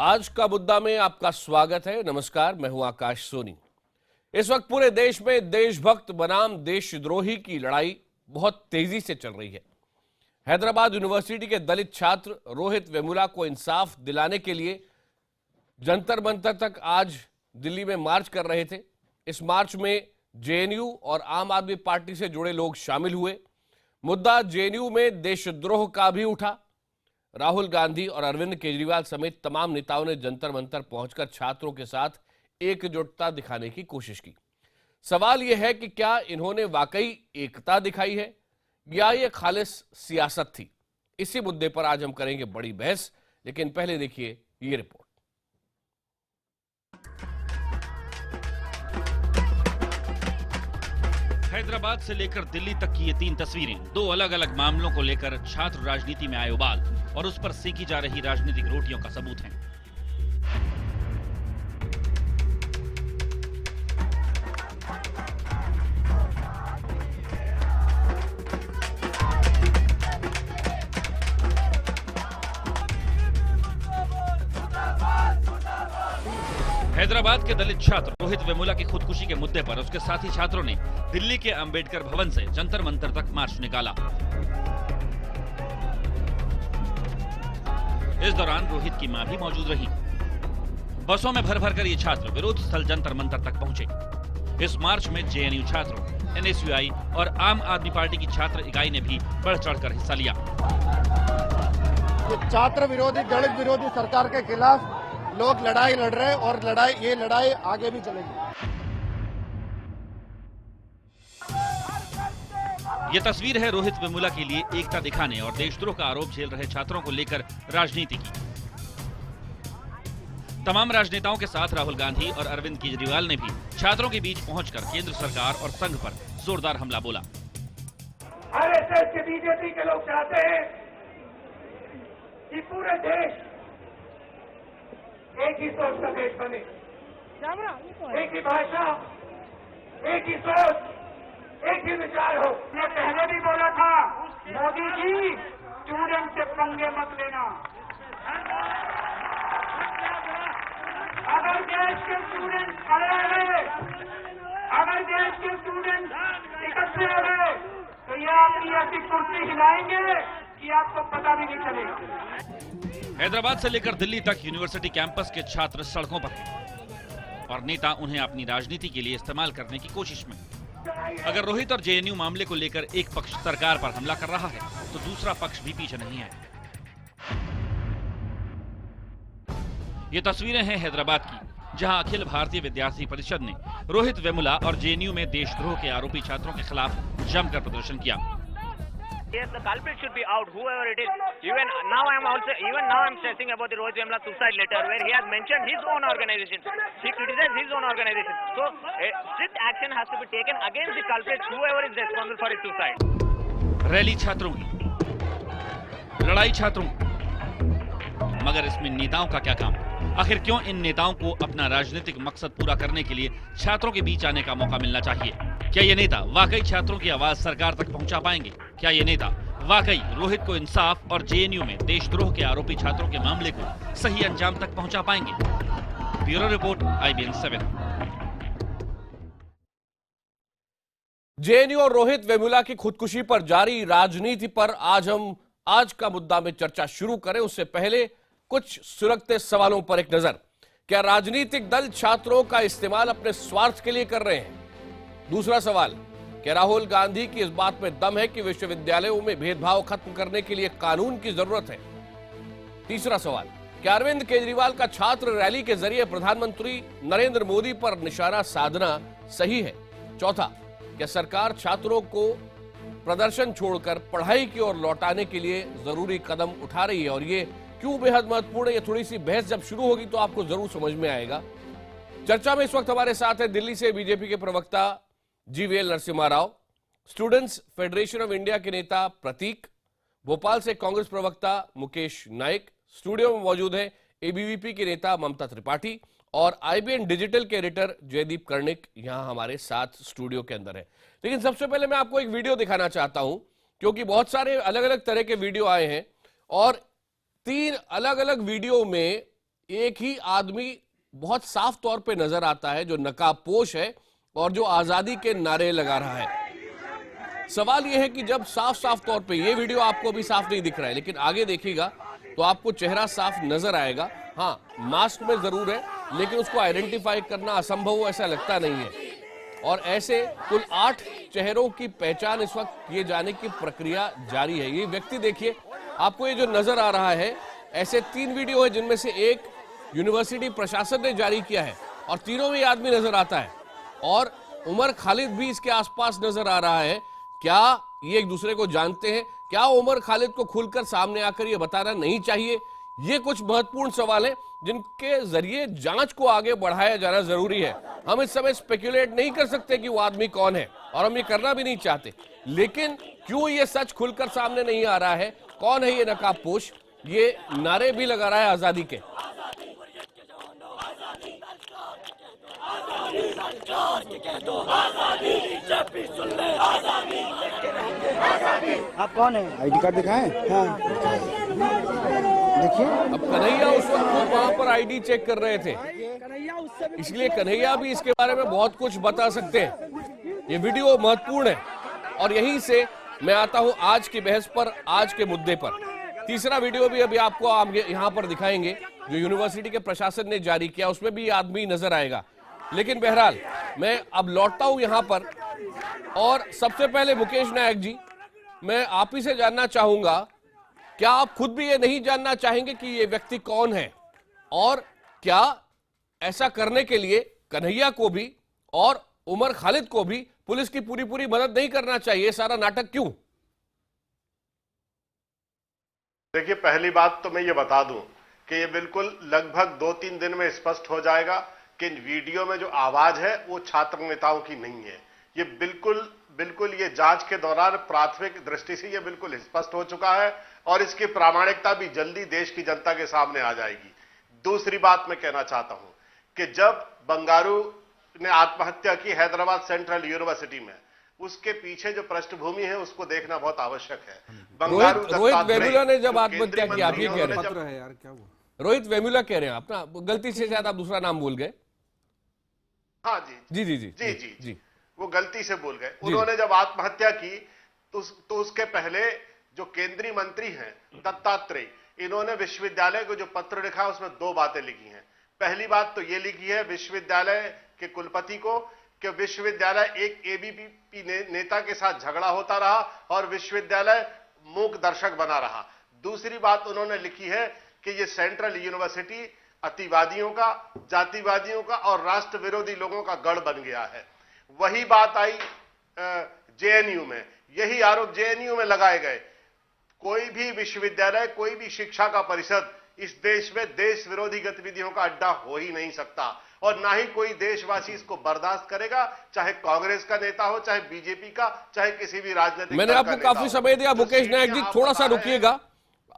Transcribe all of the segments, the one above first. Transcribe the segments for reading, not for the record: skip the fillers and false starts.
आज का मुद्दा में आपका स्वागत है। नमस्कार, मैं हूं आकाश सोनी। इस वक्त पूरे देश में देशभक्त बनाम देशद्रोही की लड़ाई बहुत तेजी से चल रही है। हैदराबाद यूनिवर्सिटी के दलित छात्र रोहित वेमुला को इंसाफ दिलाने के लिए जंतर मंतर तक आज दिल्ली में मार्च कर रहे थे। इस मार्च में जेएनयू और आम आदमी पार्टी से जुड़े लोग शामिल हुए। मुद्दा जेएनयू में देशद्रोह का भी उठा। राहुल गांधी और अरविंद केजरीवाल समेत तमाम नेताओं ने जंतर मंतर पहुंचकर छात्रों के साथ एकजुटता दिखाने की कोशिश की। सवाल यह है कि क्या इन्होंने वाकई एकता दिखाई है या ये खालिस सियासत थी? इसी मुद्दे पर आज हम करेंगे बड़ी बहस, लेकिन पहले देखिए ये रिपोर्ट। हैदराबाद से लेकर दिल्ली तक की ये 3 तस्वीरें दो अलग अलग मामलों को लेकर छात्र राजनीति में आए उबाल और उस पर सेकी जा रही राजनीतिक रोटियों का सबूत हैं। हैदराबाद के दलित छात्र रोहित वेमुला की खुदकुशी के मुद्दे पर उसके साथी छात्रों ने दिल्ली के अंबेडकर भवन से जंतर मंतर तक मार्च निकाला। इस दौरान रोहित की मां भी मौजूद रही। बसों में भर भर कर ये छात्र विरोध स्थल जंतर मंतर तक पहुंचे। इस मार्च में जेएनयू छात्रों, एनएसयूआई और आम आदमी पार्टी की छात्र इकाई ने भी बढ़ चढ़कर हिस्सा लिया। छात्र विरोधी, दलित विरोधी सरकार के खिलाफ लोग लड़ाई लड़ रहे हैं और ये लड़ाई आगे भी चलेगी। ये तस्वीर है रोहित वेमुला के लिए एकता दिखाने और देशद्रोह का आरोप झेल रहे छात्रों को लेकर राजनीति की। तमाम राजनेताओं के साथ राहुल गांधी और अरविंद केजरीवाल ने भी छात्रों के बीच पहुंचकर केंद्र सरकार और संघ पर जोरदार हमला बोला। आरएसएस के, बीजेपी के लोग चाहते हैं कि पूरे देश एक ही सोच का देश बने, एक ही भाषा, एक ही सोच, एक ही विचार हो। मैं पहले भी बोला था, मोदी जी स्टूडेंट से पंगे मत लेना। अगर देश के स्टूडेंट खड़े रहे, अगर देश के स्टूडेंट इकट्ठे रहे, तो ये आपकी ऐसी कुर्सी हिलाएंगे कि आपको पता भी नहीं चलेगा। हैदराबाद से लेकर दिल्ली तक यूनिवर्सिटी कैंपस के छात्र सड़कों पर हैं और नेता उन्हें अपनी राजनीति के लिए इस्तेमाल करने की कोशिश में। अगर रोहित और जेएनयू मामले को लेकर एक पक्ष सरकार पर हमला कर रहा है तो दूसरा पक्ष भी पीछे नहीं है। ये तस्वीरें हैं हैदराबाद की, जहां अखिल भारतीय विद्यार्थी परिषद ने रोहित वेमुला और जेएनयू में देशद्रोह के आरोपी छात्रों के खिलाफ जमकर प्रदर्शन किया। Yes, the culprit should be out, whoever it is. Even now I'm stressing about the Rohit Vemula suicide letter, where he has mentioned his own organization. He criticized his own organization. So, strict action has to be taken against the culprit, whoever is responsible for his suicide. Rally छात्रों की, लड़ाई छात्रों की, मगर इसमें नेताओं का क्या काम? आखिर क्यों इन नेताओं को अपना राजनीतिक मकसद पूरा करने के लिए छात्रों के बीच आने का मौका मिलना चाहिए? क्या ये नेता वाकई छात्रों की आवाज सरकार तक पहुंचा पाएंगे? क्या ये नेता वाकई रोहित को इंसाफ और जेएनयू में देशद्रोह के आरोपी छात्रों के मामले को सही अंजाम तक पहुंचा पाएंगे? Bureau report, IBN 7। जेएनयू और रोहित वेमुला की खुदकुशी पर जारी राजनीति पर आज का मुद्दा में चर्चा शुरू करें, उससे पहले कुछ सुलगते सवालों पर एक नजर। क्या राजनीतिक दल छात्रों का इस्तेमाल अपने स्वार्थ के लिए कर रहे हैं? दूसरा सवाल, क्या राहुल गांधी की इस बात में दम है कि विश्वविद्यालयों में भेदभाव खत्म करने के लिए कानून की जरूरत है? तीसरा सवाल, क्या अरविंद केजरीवाल का छात्र रैली के जरिए प्रधानमंत्री नरेंद्र मोदी पर निशाना साधना सही है? चौथा, क्या सरकार छात्रों को प्रदर्शन छोड़कर पढ़ाई की ओर लौटाने के लिए जरूरी कदम उठा रही है और ये क्यों बेहद महत्वपूर्ण है? ये थोड़ी सी बहस जब शुरू होगी तो आपको जरूर समझ में आएगा। चर्चा में इस वक्त हमारे साथ है दिल्ली से बीजेपी के प्रवक्ता GVL Narasimha Rao, students federation of India के नेता प्रतीक, भोपाल से कांग्रेस प्रवक्ता मुकेश नाइक, स्टूडियो में मौजूद है ABVP के नेता ममता त्रिपाठी और IBN डिजिटल के एडिटर जयदीप कर्णिक यहां हमारे साथ स्टूडियो के अंदर है। लेकिन सबसे पहले मैं आपको एक वीडियो दिखाना चाहता हूं, क्योंकि बहुत सारे अलग अलग तरह के वीडियो आए हैं और 3 अलग अलग वीडियो में एक ही आदमी बहुत साफ तौर पे नजर आता है जो नकाबपोश है और जो आजादी के नारे लगा रहा है। सवाल यह है कि जब साफ साफ तौर पे, ये वीडियो आपको भी साफ नहीं दिख रहा है लेकिन आगे देखिएगा तो आपको चेहरा साफ नजर आएगा। हाँ, मास्क में जरूर है लेकिन उसको आइडेंटिफाई करना असंभव हो ऐसा लगता नहीं है। और ऐसे कुल 8 चेहरों की पहचान इस वक्त किए जाने की प्रक्रिया जारी है। ये व्यक्ति देखिए, आपको ये जो नजर आ रहा है, ऐसे 3 वीडियो है जिनमें से एक यूनिवर्सिटी प्रशासन ने जारी किया है और तीनों में ये आदमी नजर आता है और उमर खालिद भी इसके आसपास नजर आ रहा है। क्या ये एक दूसरे को जानते हैं? क्या उमर खालिद को खुलकर सामने आकर ये बताना नहीं चाहिए? ये कुछ महत्वपूर्ण सवाल हैं जिनके जरिए जांच को आगे बढ़ाया जाना जरूरी है। हम इस समय स्पेकुलेट नहीं कर सकते कि वो आदमी कौन है और हम ये करना भी नहीं चाहते, लेकिन क्यों ये सच खुलकर सामने नहीं आ रहा है? कौन है ये नकाबपोश? ये नारे भी लगा रहा है आजादी के। आप कौन है? आईडी कार्ड दिखाएं? हाँ देखिए। अब कन्हैया उस वक्त वहां पर आईडी चेक कर रहे थे, इसलिए कन्हैया भी इसके बारे में बहुत कुछ बता सकते हैं। ये वीडियो महत्वपूर्ण है और यहीं से मैं आता हूं आज की बहस पर, आज के मुद्दे पर। तीसरा वीडियो भी अभी आपको यहां पर दिखाएंगे जो यूनिवर्सिटी के प्रशासन ने जारी किया, उसमें भी आदमी नजर आएगा। लेकिन बहरहाल मैं अब लौटता हूं यहां पर और सबसे पहले मुकेश नायक जी, मैं आप ही से जानना चाहूंगा, क्या आप खुद भी ये नहीं जानना चाहेंगे कि ये व्यक्ति कौन है और क्या ऐसा करने के लिए कन्हैया को भी और उमर खालिद को भी पुलिस की पूरी मदद नहीं करना चाहिए? सारा नाटक क्यों? देखिए, पहली बात तो मैं ये बता दूं कि ये बिल्कुल लगभग 2-3 दिन में स्पष्ट हो जाएगा कि वीडियो में जो आवाज है वो छात्र नेताओं की नहीं है। ये बिल्कुल ये जांच के दौरान प्राथमिक दृष्टि से ये बिल्कुल स्पष्ट हो चुका है और इसकी प्रामाणिकता भी जल्दी देश की जनता के सामने आ जाएगी। दूसरी बात मैं कहना चाहता हूं कि जब बंगारू ने आत्महत्या की हैदराबाद सेंट्रल यूनिवर्सिटी में, उसके पीछे जो पृष्ठभूमि है उसको देखना बहुत आवश्यक है। बंगारू रोहित वेमुला ने जब आत्महत्या की, आप ये कह रहे है यार, क्या हुआ? रोहित वेमुला कह रहे हैं आप ना, गलती से शायद आप दूसरा नाम भूल गए। हाँ जी, वो गलती से बोल गए। उन्होंने जब आत्महत्या की तो उसके पहले जो केंद्रीय मंत्री हैं दत्तात्रेय, इन्होंने विश्वविद्यालय को जो पत्र लिखा उसमें 2 बातें लिखी हैं। पहली बात तो ये लिखी है विश्वविद्यालय के कुलपति को कि विश्वविद्यालय एक एबीवीपी नेता के साथ झगड़ा होता रहा और विश्वविद्यालय मूक दर्शक बना रहा। दूसरी बात उन्होंने लिखी है कि ये सेंट्रल यूनिवर्सिटी अतिवादियों का, जातिवादियों का और राष्ट्र विरोधी लोगों का गढ़ बन गया है। वही बात आई जेएनयू में, यही आरोप जेएनयू में लगाए गए। कोई भी विश्वविद्यालय, कोई भी शिक्षा का परिषद इस देश में देश विरोधी गतिविधियों का अड्डा हो ही नहीं सकता और ना ही कोई देशवासी इसको बर्दाश्त करेगा, चाहे कांग्रेस का नेता हो, चाहे बीजेपी का, चाहे किसी भी राजनीतिक। मैंने आपको काफी समय दिया मुकेश नायक जी, थोड़ा सा रुकिएगा।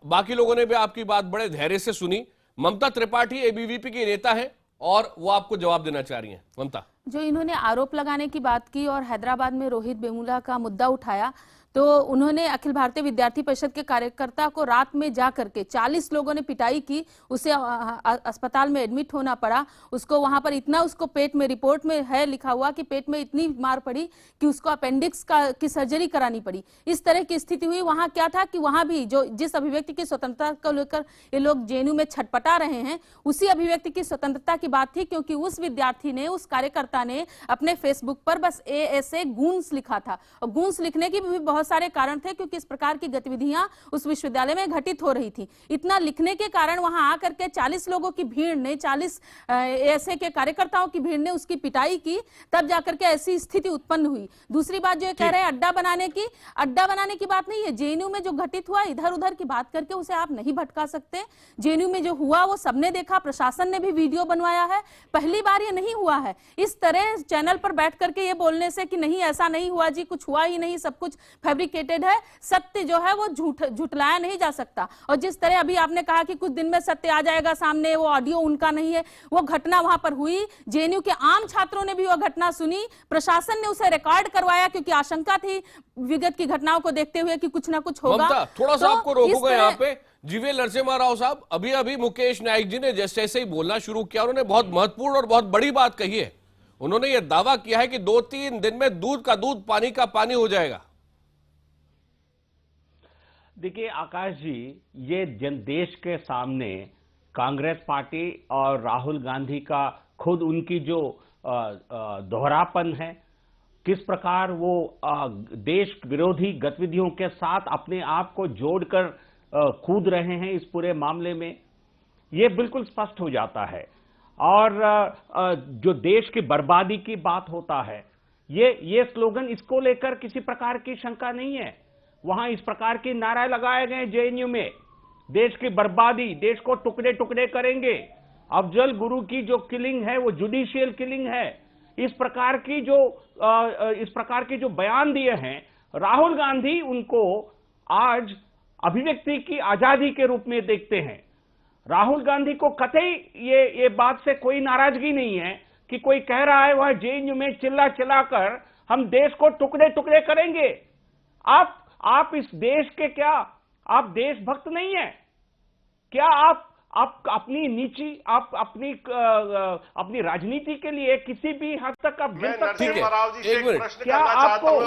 बाकी लोगों ने भी आपकी बात बड़े धैर्य से सुनी। ममता त्रिपाठी एबीवीपी की नेता है और वो आपको जवाब देना चाह रही हैं। ममता, जो इन्होंने आरोप लगाने की बात की और हैदराबाद में रोहित वेमुला का मुद्दा उठाया, तो उन्होंने अखिल भारतीय विद्यार्थी परिषद के कार्यकर्ता को रात में जा करके 40 लोगों ने पिटाई की, उसे अस्पताल में एडमिट होना पड़ा। उसको वहां पर इतना, उसको पेट में, रिपोर्ट में है लिखा हुआ कि पेट में इतनी मार पड़ी कि उसको अपेंडिक्स की सर्जरी करानी पड़ी। इस तरह की स्थिति हुई। वहां क्या था कि वहां भी जो जिस अभिव्यक्ति की स्वतंत्रता को लेकर ये लोग जेएनयू में छटपटा रहे हैं, उसी अभिव्यक्ति की स्वतंत्रता की बात थी, क्योंकि उस विद्यार्थी ने, उस कार्यकर्ता ने अपने फेसबुक पर बस ASA गूंस लिखा था। और गूंस लिखने की भी बहुत सारे कारण थे, क्योंकि इस प्रकार की गतिविधियां उस विश्वविद्यालय में घटित हो रही थी। इतना लिखने के कारण वहां आकर के 40 लोगों की भीड़ ने, 40 ऐसे के कार्यकर्ताओं की भीड़ ने उसकी पिटाई की, तब जाकर के ऐसी स्थिति उत्पन्न हुई। दूसरी बात जो ये कह रहे हैं अड्डा बनाने की बात नहीं है। जेएनयू में जो घटित हुआ, इधर उधर की बात करके उसे आप नहीं भटका सकते। जेएनयू में जो हुआ वो सबने देखा, प्रशासन ने भी वीडियो बनवाया है। पहली बार ये नहीं हुआ है। इस तरह चैनल पर बैठ करके ये बोलने से कि नहीं ऐसा नहीं हुआ जी, कुछ हुआ ही नहीं, सब कुछ फैब्रिकेटेड है, सत्य जो है वो झुटलाया नहीं जा सकता। और जिस तरह अभी आपने कहा कि कुछ दिन में सत्य आ जाएगा सामने, वो ऑडियो उनका नहीं है, वो घटना वहां पर हुई। जेएनयू के आम छात्रों ने भी वो घटना सुनी, प्रशासन ने उसे रिकॉर्ड करवाया क्योंकि आशंका थी विगत की घटनाओं को देखते हुए कि कुछ ना कुछ होगा। थोड़ा सा आपको रोकूंगा यहाँ पे। जीवीएल नरसिम्हा राव साहब, अभी अभी मुकेश नाइक जी ने जैसे जैसे ही बोलना शुरू किया, उन्होंने बहुत महत्वपूर्ण और बहुत बड़ी बात कही है। उन्होंने यह दावा किया है कि 2-3 दिन में दूध का दूध, पानी का पानी हो जाएगा। देखिए आकाश जी, ये देश के सामने कांग्रेस पार्टी और राहुल गांधी का खुद उनकी जो दोहरापन है, किस प्रकार वो देश विरोधी गतिविधियों के साथ अपने आप को जोड़कर कूद रहे हैं इस पूरे मामले में, ये बिल्कुल स्पष्ट हो जाता है। और जो देश की बर्बादी की बात होता है, ये स्लोगन, इसको लेकर किसी प्रकार की शंका नहीं है। वहां इस प्रकार के नारे लगाए गए जेएनयू में, देश की बर्बादी, देश को टुकड़े टुकड़े करेंगे, अफजल गुरु की जो किलिंग है वो जुडिशियल किलिंग है, इस प्रकार की जो बयान दिए हैं राहुल गांधी, उनको आज अभिव्यक्ति की आजादी के रूप में देखते हैं। राहुल गांधी को कतई ये बात से कोई नाराजगी नहीं है कि कोई कह रहा है वह जेएनयू में चिल्ला चिल्लाकर हम देश को टुकड़े टुकड़े करेंगे। आप इस देश के क्या आप देशभक्त नहीं है क्या? आप अपनी नीची, आप अपनी राजनीति के लिए किसी भी हद तक आप गिर सकते हैं। एक मिनट, क्या आपको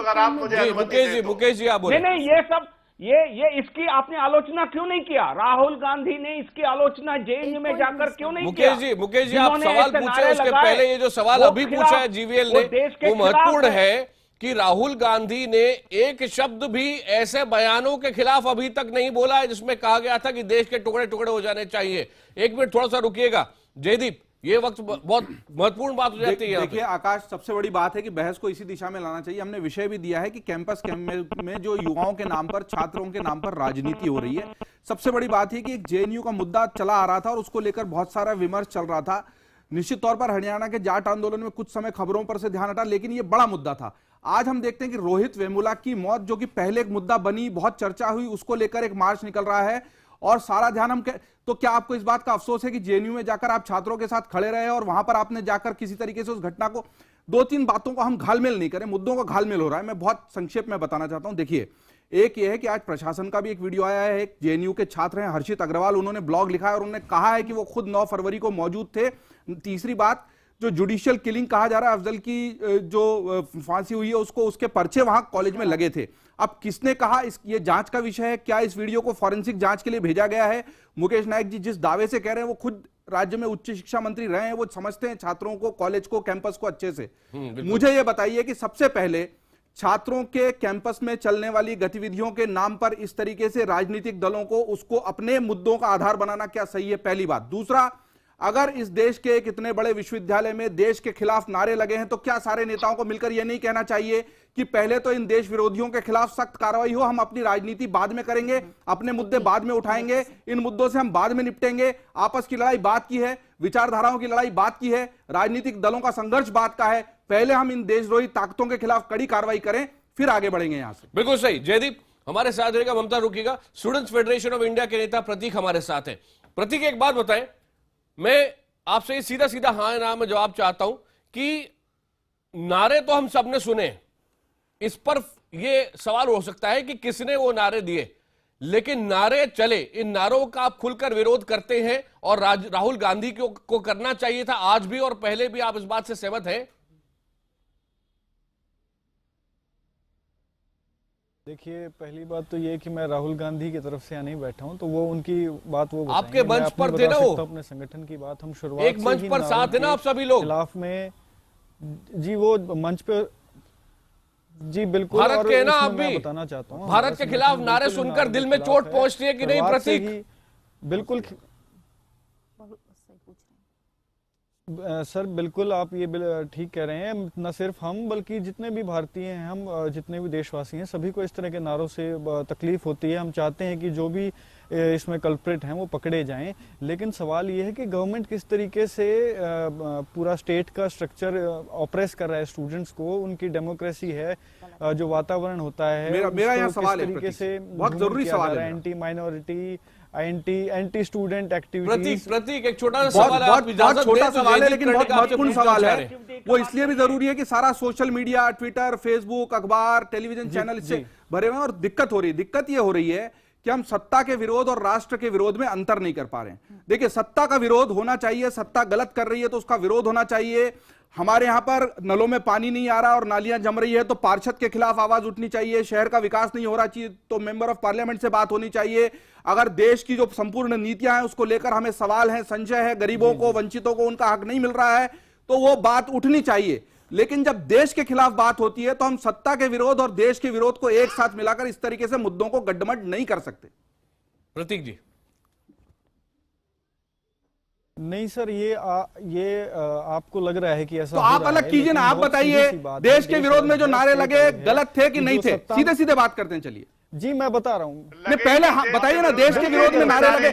मुकेश जी आप बोले। नहीं, ये सब ये इसकी आपने आलोचना क्यों नहीं किया? राहुल गांधी ने इसकी आलोचना जेएनयू में जाकर क्यों नहीं किया? मुकेश जी आप सवाल पूछे, उसके पहले ये जो सवाल अभी पूछा है जीवीएल ने, वो महत्वपूर्ण है कि राहुल गांधी ने एक शब्द भी ऐसे बयानों के खिलाफ अभी तक नहीं बोला है जिसमें कहा गया था कि देश के टुकड़े टुकड़े हो जाने चाहिए। एक मिनट थोड़ा सा रुकिएगा जयदीप, ये वक्त बहुत महत्वपूर्ण बात हो जाती है। देखिए आकाश, सबसे बड़ी बात है कि बहस को इसी दिशा में लाना चाहिए। हमने विषय भी दिया है कि कैंपस में जो युवाओं के नाम पर, छात्रों के नाम पर राजनीति हो रही है। सबसे बड़ी बात है कि एक जेएनयू का मुद्दा चला आ रहा था और उसको लेकर बहुत सारा विमर्श चल रहा था। निश्चित तौर पर हरियाणा के जाट आंदोलन में कुछ समय खबरों पर से ध्यान हटा, लेकिन ये बड़ा मुद्दा था। आज हम देखते हैं कि रोहित वेमुला की मौत, जो कि पहले एक मुद्दा बनी, बहुत चर्चा हुई, उसको लेकर एक मार्च निकल रहा है और सारा ध्यान तो क्या आपको इस बात का अफसोस है कि जेएनयू में जाकर आप छात्रों के साथ खड़े रहे और वहां पर आपने जाकर किसी तरीके से उस घटना को, 2-3 बातों को हम घालमेल नहीं करें, मुद्दों का घालमेल हो रहा है। मैं बहुत संक्षेप में बताना चाहता हूं। देखिए, एक ये है कि आज प्रशासन का भी एक वीडियो आया है, एक जेएनयू के छात्र हैं हर्षित अग्रवाल, उन्होंने ब्लॉग लिखा है और उन्होंने कहा है कि वो खुद 9 फरवरी को मौजूद थे। तीसरी बात, जो जुडिशियल किलिंग कहा जा रहा है, अफजल की जो फांसी हुई है उसको, उसके पर्चे वहां कॉलेज में लगे थे। अब किसने कहा, ये जांच का विषय है। क्या इस वीडियो को फॉरेंसिक जांच के लिए भेजा गया है? मुकेश नाइक जी जिस दावे से कह रहे हैं, वो खुद राज्य में उच्च शिक्षा मंत्री रहे हैं, वो समझते हैं छात्रों को, कॉलेज को, कैंपस को अच्छे से। मुझे ये बताइए कि सबसे पहले छात्रों के कैंपस में चलने वाली गतिविधियों के नाम पर इस तरीके से राजनीतिक दलों को, उसको अपने मुद्दों का आधार बनाना क्या सही है? पहली बात। दूसरा, अगर इस देश के एक इतने बड़े विश्वविद्यालय में देश के खिलाफ नारे लगे हैं, तो क्या सारे नेताओं को मिलकर यह नहीं कहना चाहिए कि पहले तो इन देश विरोधियों के खिलाफ सख्त कार्रवाई हो, हम अपनी राजनीति बाद में करेंगे, अपने मुद्दे बाद में उठाएंगे, इन मुद्दों से हम बाद में निपटेंगे। आपस की लड़ाई बात की है, विचारधाराओं की लड़ाई बात की है, राजनीतिक दलों का संघर्ष बात का है। पहले हम इन देशद्रोही ताकतों के खिलाफ कड़ी कार्रवाई करें, फिर आगे बढ़ेंगे यहां से। बिल्कुल सही। जयदीप हमारे साथ रहेगा, ममता रुकिएगा। स्टूडेंट्स फेडरेशन ऑफ इंडिया के नेता प्रतीक हमारे साथ हैं। प्रतीक, एक बात बताएं, मैं आपसे सीधा सीधा हाँ ना में जवाब चाहता हूं कि नारे तो हम सबने सुने, इस पर यह सवाल हो सकता है कि किसने वो नारे दिए, लेकिन नारे चले, इन नारों का आप खुलकर विरोध करते हैं और राहुल गांधी को करना चाहिए था आज भी और पहले भी। आप इस बात से सहमत हैं? देखिए, पहली बात तो ये कि मैं राहुल गांधी की तरफ से यहाँ नहीं बैठा हूँ, तो वो उनकी बात वो आपके मंच पर थे ना, वो अपने संगठन की बात हम शुरुआत एक मंच पर साथ है ना आप सभी लोग खिलाफ में जी, वो मंच पे जी बिल्कुल। भारत के ना आप भी बताना चाहता हूँ, भारत के खिलाफ नारे सुनकर दिल में चोट पहुंचती है कि नहीं प्रतीक? बिल्कुल सर, बिल्कुल आप ये ठीक कह रहे हैं। न सिर्फ हम बल्कि जितने भी भारतीय हैं, हम जितने भी देशवासी हैं, सभी को इस तरह के नारों से तकलीफ होती है। हम चाहते हैं कि जो भी इसमें कल्प्रिट हैं वो पकड़े जाएं, लेकिन सवाल ये है कि गवर्नमेंट किस तरीके से पूरा स्टेट का स्ट्रक्चर ऑपरेस कर रहा है स्टूडेंट्स को, उनकी डेमोक्रेसी है, जो वातावरण होता है, मेरा यहाँ सवाल है, तरीके से बहुत जरूरी सवाल है, anti minority, anti student activities. प्रतीक एक छोटा सा सवाल है, आप इजाजत छोटा दें तो सवाल है लेकिन बहुत महत्वपूर्ण सवाल है। वो इसलिए भी जरूरी है कि सारा सोशल मीडिया, ट्विटर, फेसबुक, अखबार, टेलीविजन चैनल इससे भरे हुए हैं और दिक्कत हो रही है। दिक्कत ये हो रही है कि हम सत्ता के विरोध और राष्ट्र के विरोध में अंतर नहीं कर पा रहे हैं। देखिए, सत्ता का विरोध होना चाहिए, सत्ता गलत कर रही है तो उसका विरोध होना चाहिए। हमारे यहां पर नलों में पानी नहीं आ रहा और नालियां जम रही है तो पार्षद के खिलाफ आवाज उठनी चाहिए। शहर का विकास नहीं हो रहा चाहिए तो मेंबर ऑफ पार्लियामेंट से बात होनी चाहिए। अगर देश की जो संपूर्ण नीतियां हैं उसको लेकर हमें सवाल है, संशय है, गरीबों को, वंचितों को उनका हक नहीं मिल रहा है, तो वो बात उठनी चाहिए। लेकिन जब देश के खिलाफ बात होती है तो हम सत्ता के विरोध और देश के विरोध को एक साथ मिलाकर इस तरीके से मुद्दों को गड्ढमड नहीं कर सकते। प्रतीक जी। नहीं सर, ये आपको लग रहा है कि ऐसा तो आप अलग कीजिए ना, आप बताइए देश के विरोध में जो नारे लगे गलत थे कि नहीं थे, सीधे सीधे बात करते हैं। चलिए जी, मैं बता रहा हूँ। नहीं, पहले बताइए ना, देश के विरोध में नारे लगे,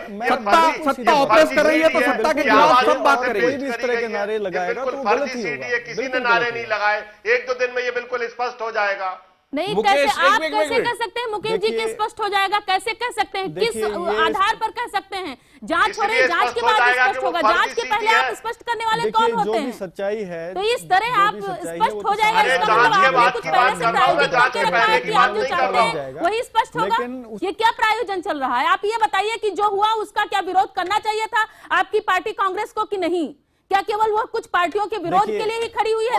सत्ता ऑपरेस कर रही है तो सत्ता के खिलाफ सब बात करेंगे। कोई भी इस तरह के नारे लगाएगा तो गलत ही होगा। किसी ने नारे नहीं लगाए, 1-2 दिन में ये बिल्कुल स्पष्ट हो जाएगा। नहीं, कैसे आप कैसे कह सकते हैं मुकेश जी कि स्पष्ट हो जाएगा? कैसे कह सकते हैं? किस आधार पर कह सकते हैं? जांच हो रही है, जांच के बाद स्पष्ट होगा। जांच के पहले आप स्पष्ट करने वाले कौन होते हैं? सच्चाई है तो इस तरह आप स्पष्ट हो जाएगा। इसका मतलब आपने कुछ पहले से प्रायोजित करके रखा है कि आप जो चाहते हैं वही स्पष्ट होगा। ये क्या प्रायोजन चल रहा है? आप ये बताइए कि जो हुआ उसका क्या विरोध करना चाहिए था आपकी पार्टी कांग्रेस को कि नहीं? क्या केवल वो कुछ पार्टियों के विरोध के लिए ही खड़ी हुई है?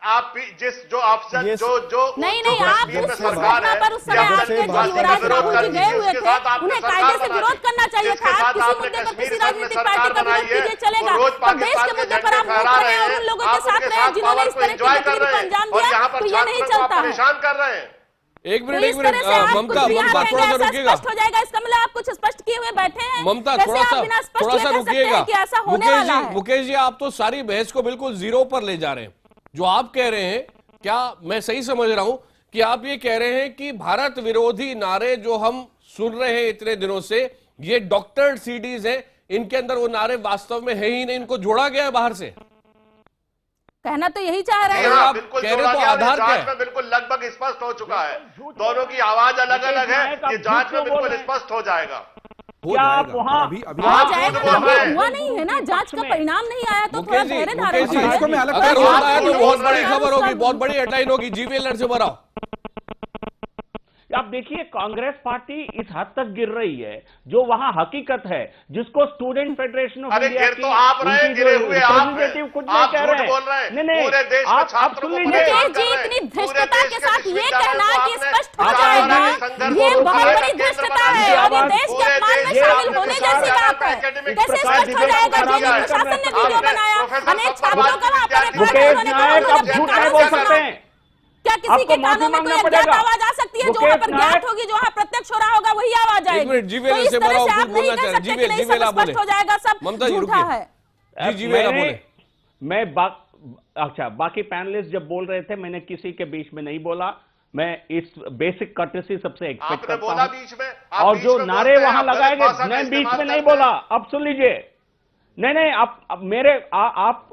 आप जिस जो अफसर जो नहीं, आप उस घटना पर उस समय आपके जो युवराज राहुल जी गए हुए थे उन्हें कायदे से विरोध करना चाहिए था। आप किसी मुद्दे पर किसी राजनीतिक पार्टी का विरोध कीजिए चलेगा, पर देश के मुद्दे पर आप मुक्त रहे और उन लोगों के साथ रहे जिन्होंने इस तरह की गतिविधि को अंजाम दिया, तो ये नहीं चलता है। परेशान कर रहे हैं। एक मिनट ममता, थोड़ा सा रुकिएगा। स्पष्ट हो जाएगा, इसका मतलब आप कुछ स्पष्ट किए हुए बैठे हैं। ममता, थोड़ा सा रुकिएगा। मुकेश जी, आप तो सारी बहस को बिल्कुल जीरो पर ले जा रहे हैं। जो आप कह रहे हैं, क्या मैं सही समझ रहा हूं कि आप ये कह रहे हैं कि भारत विरोधी नारे जो हम सुन रहे हैं इतने दिनों से, ये डॉक्टर्ड सीडीज हैं, इनके अंदर वो नारे वास्तव में है ही नहीं, इनको जोड़ा गया है बाहर से? कहना तो यही चाह रहे हैं आप। कह रहे तो आधार जांच में बिल्कुल लगभग स्पष्ट हो चुका है। दोनों की आवाज अलग अलग है, ये जांच में बिल्कुल स्पष्ट हो जाएगा। क्या आप वहाँ हुआ नहीं है ना? जांच का परिणाम नहीं आया तो थोड़ा धैर्य धारण करें। अगर होता है तो बहुत बड़ी खबर होगी, बहुत बड़ी हेडलाइन होगी। जीवीएल नरसिम्हा राव, आप देखिए, कांग्रेस पार्टी इस हद तक गिर रही है, जो वहां हकीकत है, जिसको स्टूडेंट फेडरेशन ऑफ इंडिया की तो आप रहे गिरे हुए रिप्रेजेंटेटिव कुछ नहीं कह रहे हैं। नहीं, पूरे देश में छात्रों को इतनी धृष्टता के साथ ये कहना कि स्पष्ट हो जाएगा, ये बहुत बड़ी धृष्टता है और ये देश के अपमान में शामिल होने जैसी बात है। कैसे स्पष्ट हो जाएगा? जेएनयू प्रशासन ने वीडियो बनाया, अनेक छात्रों का वहां पर झूठ नहीं बोल सकते हैं। क्या किसी के कानों में कोई अज्ञात आवाज आ सकती है? जो वहां पर ज्ञात होगी, जो वहां प्रत्यक्ष हो रहा होगा, वही आवाज आएगी। तो इस तरह से आप नहीं कह सकते कि नहीं, सब स्पष्ट हो जाएगा, सब झूठा है। अच्छा, बाकी पैनलिस्ट जब बोल रहे थे, मैंने किसी के बीच में नहीं बोला। मैं इस बेसिक कर्टेसी सबसे एक्सपेक्ट करता हूं। और जो नारे वहां लगाए गए, मैं बीच में नहीं बोला। अब सुन लीजिए। नहीं, आप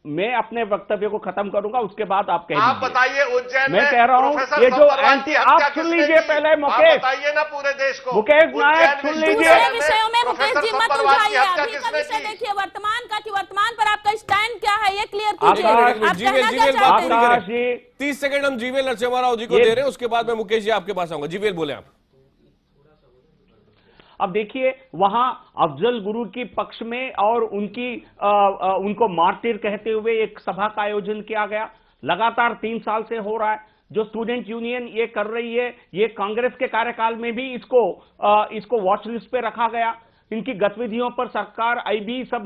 मैं अपने वक्तव्य को खत्म करूंगा, उसके बाद आप कह दीजिए। आप बताइए, उज्जैन मैं कह रहा हूं, ये जो एंटी, आप सुन लीजिए पहले मुकेश, बताइए ना पूरे देश को। मुकेश नायक सुन लीजिए। विषयों में मुकेश जी मत उलझाइए। अभी का विषय देखिए, वर्तमान का, कि वर्तमान पर आपका स्टैंड क्या है, ये क्लियर कीजिए। आप कहना क्या चाहते हैं? 30 सेकंड हम जीवीएल नरसिम्हा राव जी को दे रहे हैं, उसके बाद में मुकेश जी आपके पास आऊंगा। जीवीएल बोले आप। अब देखिए, वहां अफजल गुरु के पक्ष में और उनको मार्टिर कहते हुए एक सभा का आयोजन किया गया। लगातार 3 साल से हो रहा है। जो स्टूडेंट यूनियन ये कर रही है, ये कांग्रेस के कार्यकाल में भी इसको वॉच लिस्ट पे रखा गया। इनकी गतिविधियों पर सरकार, आईबी सब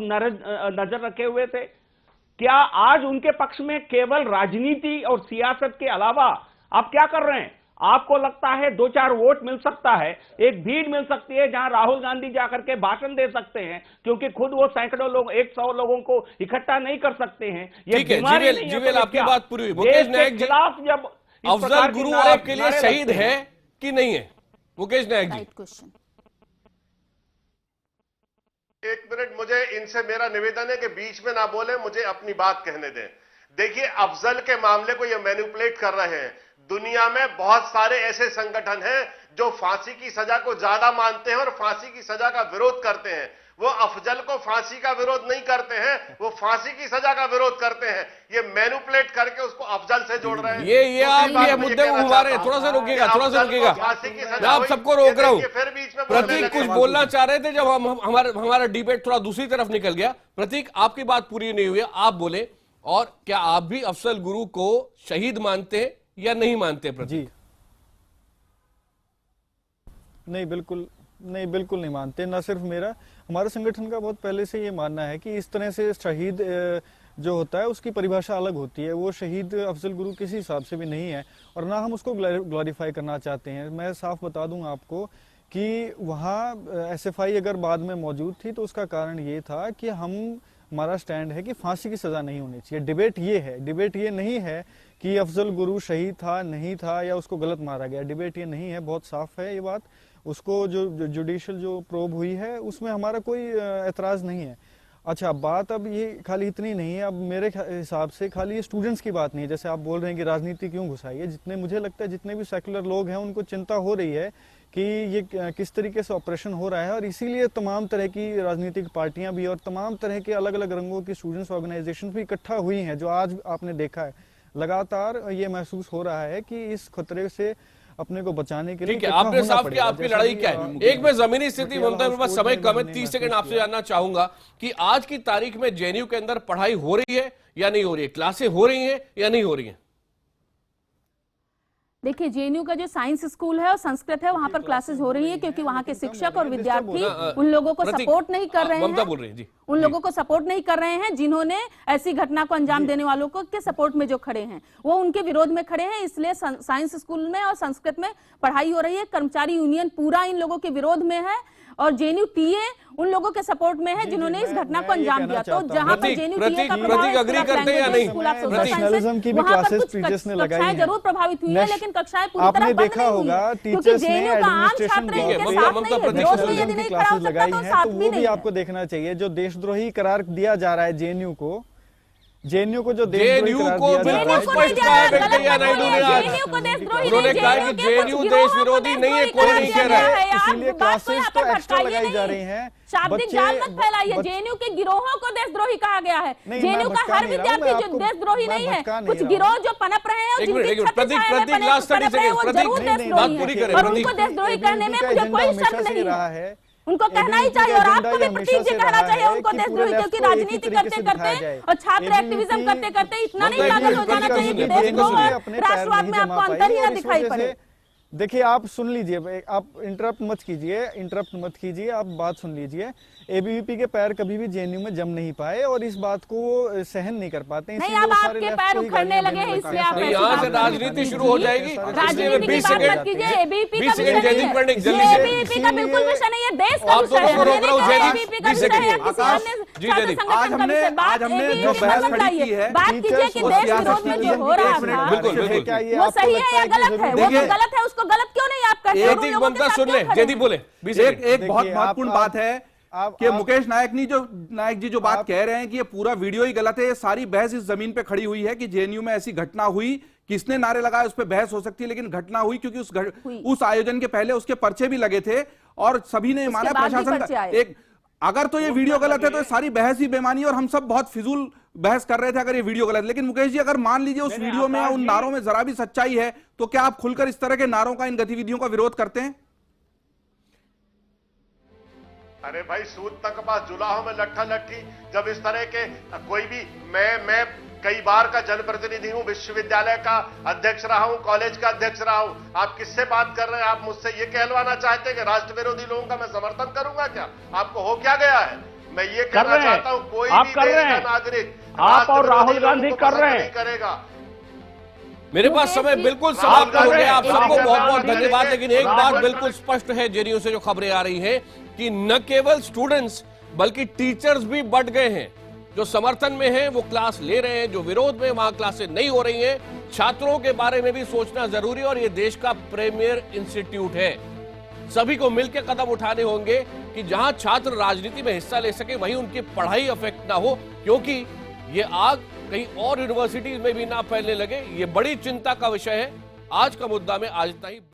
नजर रखे हुए थे। क्या आज उनके पक्ष में केवल राजनीति और सियासत के अलावा आप क्या कर रहे हैं? आपको लगता है 2-4 वोट मिल सकता है, एक भीड़ मिल सकती है जहां राहुल गांधी जाकर के भाषण दे सकते हैं, क्योंकि खुद वो सैकड़ों लोग, 100 लोगों को इकट्ठा नहीं कर सकते हैं। ये बीमारी नहीं है। जीवीएल, आपकी बात पूरी हुई। मुकेश नायक जी, खिलाफ जब अफजल गुरु आपके लिए शहीद है कि नहीं है? मुकेश नायक जी, एक मिनट, मुझे इनसे मेरा निवेदन है कि बीच में ना बोले, मुझे अपनी बात कहने दें। देखिए, अफजल के मामले को ये मैनिपुलेट कर रहे हैं। दुनिया में बहुत सारे ऐसे संगठन हैं जो फांसी की सजा को ज्यादा मानते हैं और फांसी की सजा का विरोध करते हैं। वो अफजल को फांसी का विरोध नहीं करते हैं, वो फांसी की सजा का विरोध करते हैं। ये मैनिपुलेट करके उसको अफजल से जोड़ रहे हैं। ये आप ये मुद्दे को घुमा रहे हैं। थोड़ा सा रुकिएगा, थोड़ा सा रुकिएगा। मैं आप सबको रोक रहा हूँ। प्रतीक कुछ बोलना चाह रहे थे, जब हमारा डिबेट थोड़ा दूसरी तरफ निकल गया। प्रतीक, आपकी बात पूरी नहीं हुई, आप बोले। और क्या आप भी अफजल गुरु को शहीद मानते हैं या नहीं मानते? प्रतीक जी नहीं, बिल्कुल नहीं मानते। ना सिर्फ मेरा, हमारे संगठन का बहुत पहले से ये मानना है कि इस तरह से शहीद जो होता है उसकी परिभाषा अलग होती है। वो शहीद अफजल गुरु किसी हिसाब से भी नहीं है और ना हम उसको ग्लोरीफाई करना चाहते हैं। मैं साफ बता दूं आपको कि वहाँ SFI अगर बाद में मौजूद थी तो उसका कारण ये था कि हमारा स्टैंड है कि फांसी की सजा नहीं होनी चाहिए। डिबेट ये नहीं है कि अफजल गुरु शहीद था नहीं था या उसको गलत मारा गया। डिबेट ये नहीं है, बहुत साफ है ये बात। उसको जो जुडिशियल जो प्रोब हुई है उसमें हमारा कोई एतराज नहीं है। अच्छा, बात अब ये खाली इतनी नहीं है। अब मेरे हिसाब से खाली ये स्टूडेंट्स की बात नहीं है। जैसे आप बोल रहे हैं कि राजनीति क्यों घुसाई है, जितने मुझे लगता है जितने भी सेकुलर लोग हैं उनको चिंता हो रही है कि ये किस तरीके से ऑपरेशन हो रहा है। और इसीलिए तमाम तरह की राजनीतिक पार्टियां भी और तमाम तरह के अलग अलग रंगों की स्टूडेंट्स ऑर्गेनाइजेशन भी इकट्ठा हुई हैं। जो आज आपने देखा है, लगातार ये महसूस हो रहा है कि इस खतरे से अपने को बचाने के लिए ठीक है, आपने साफ किया आपकी लड़ाई क्या है। एक में जमीनी स्थिति, ममता मेरे पास समय कम है, 30 सेकंड आपसे जानना चाहूंगा कि आज की तारीख में JNU के अंदर पढ़ाई हो रही है या नहीं हो रही है? क्लासें हो रही हैं या नहीं हो रही हैं? देखिए, JNU का जो साइंस स्कूल है और संस्कृत है, वहां पर क्लासेस हो रही है, क्योंकि वहां के शिक्षक और विद्यार्थी उन लोगों को सपोर्ट नहीं कर रहे हैं। ममता बोल रही है जी, उन लोगों को सपोर्ट नहीं कर रहे हैं जिन्होंने ऐसी घटना को अंजाम देने वालों को के सपोर्ट में जो खड़े हैं, वो उनके विरोध में खड़े हैं। इसलिए साइंस स्कूल में और संस्कृत में पढ़ाई हो रही है। कर्मचारी यूनियन पूरा इन लोगों के विरोध में है और JNU TA उन लोगों के सपोर्ट में है जिन्होंने इस घटना को अंजाम दिया। तो जहां पर JNU TA का प्रतीक अग्री करते हैं या नहीं? नेशनलिज्म की भी क्लासेस टीचर्स ने लगाई हैं। जरूर प्रभावित हुई है, लेकिन कक्षाएं पूरी तरह बंद नहीं हुई है, क्योंकि JNU का आम छात्र इनके साथ नहीं है। विरोध में यदि नहीं खड़ा हो सकता तो साथ भी नहीं है। आपको देखना चाहिए जो देशद्रोही करार दिया जा रहा है JNU को जो उन्होंने कहा कि JNU देश विरोधी नहीं है, कोई नहीं कह रहा है। इसीलिए क्लासेस तो एक्स्ट्रा लगाई जा रही हैं। शाब्दिक जाल मत फैलाइए। JNU के गिरोहों को देशद्रोही कहा गया है। JNU का हर विद्यार्थी जो देशद्रोही नहीं है, कुछ गिरोह जो पनप रहे हैं और उनको देशद्रोही करने में मुझे कोई शक नहीं है। उनको कहना ही चाहिए और आपको भी प्रतीक जी कहना चाहिए उनको देशद्रोही, क्योंकि राजनीति करते करते और छात्र एक्टिविज्म करते करते इतना नहीं पागल हो जाना चाहिए कि देशद्रोह और राष्ट्रवाद में आपको अंतर ही ना दिखाई पड़े। देखिए, आप सुन लीजिए, आप इंटरप्ट मत कीजिए, आप बात सुन लीजिए। ABVP के पैर कभी भी JNU में जम नहीं पाए और इस बात को वो सहन नहीं कर पाते। नहीं, अब आपके पैर उखड़ने लगे हैं, इसलिए आप यहाँ से राजनीति शुरू हो जाएगी। राजनीति की बात मत कीजिए। ABVP का विषय नहीं है, ABVP का बिल्कुल विषय नहीं है, देश का विषय है। ABVP का विषय है, किसी अन्य छात्र संगठन का विषय। बात ABVP पर मत आइए, बात कीजिए कि देश विरोध में जो हो रहा था वो सही है या गलत है। वो जो गलत है उसको गलत क्यों नहीं आप कहते? ममता सुन ले, जयदीप बोले। एक बहुत महत्वपूर्ण बात है कि मुकेश नायक जी जो बात कह रहे हैं कि ये पूरा वीडियो ही गलत है। ये सारी बहस इस जमीन पे खड़ी हुई है कि JNU में ऐसी घटना हुई, किसने नारे लगाए उस पर बहस हो सकती है, लेकिन घटना हुई क्योंकि उस आयोजन के पहले उसके पर्चे भी लगे थे और सभी ने माना प्रशासन का एक। अगर तो ये वीडियो गलत है तो सारी बहस ही बेमानी और हम सब बहुत फिजूल बहस कर रहे थे अगर ये वीडियो गलत। लेकिन मुकेश जी, अगर मान लीजिए उस वीडियो में उन नारों में जरा भी सच्चाई है तो क्या आप खुलकर इस तरह के नारों का, इन गतिविधियों का विरोध करते हैं? अरे भाई, सूद तक पास जुलाहों में लट्ठा लट्ठी। जब इस तरह के कोई भी, मैं कई बार का जनप्रतिनिधि हूं, विश्वविद्यालय का अध्यक्ष रहा हूं, कॉलेज का अध्यक्ष रहा हूं। आप किससे बात कर रहे हैं? आप मुझसे ये कहलवाना चाहते हैं कि राष्ट्र विरोधी लोगों का मैं समर्थन करूंगा? क्या आपको हो क्या गया है? मैं ये कहना चाहता हूं, कोई भी देश का नागरिक आप और राहुल गांधी कर रहे हैं करेगा। मेरे पास समय बिल्कुल समाप्त हो गया। आप सबको बहुत बहुत धन्यवाद। लेकिन एक बात बिल्कुल स्पष्ट है JNU से जो खबरें आ रही हैं कि न केवल स्टूडेंट्स बल्कि टीचर्स भी बढ़ गए हैं। जो समर्थन में हैं वो क्लास ले रहे हैं, जो विरोध में वहां क्लासें नहीं हो रही हैं। छात्रों के बारे में भी सोचना जरूरी है और ये देश का प्रीमियर इंस्टीट्यूट है। सभी को मिलकर कदम उठाने होंगे कि जहां छात्र राजनीति में हिस्सा ले सके वहीं उनकी पढ़ाई अफेक्ट ना हो, क्योंकि ये आग कहीं और यूनिवर्सिटीज में भी ना फैलने लगे। ये बड़ी चिंता का विषय है। आज का मुद्दा में आज इतना ही।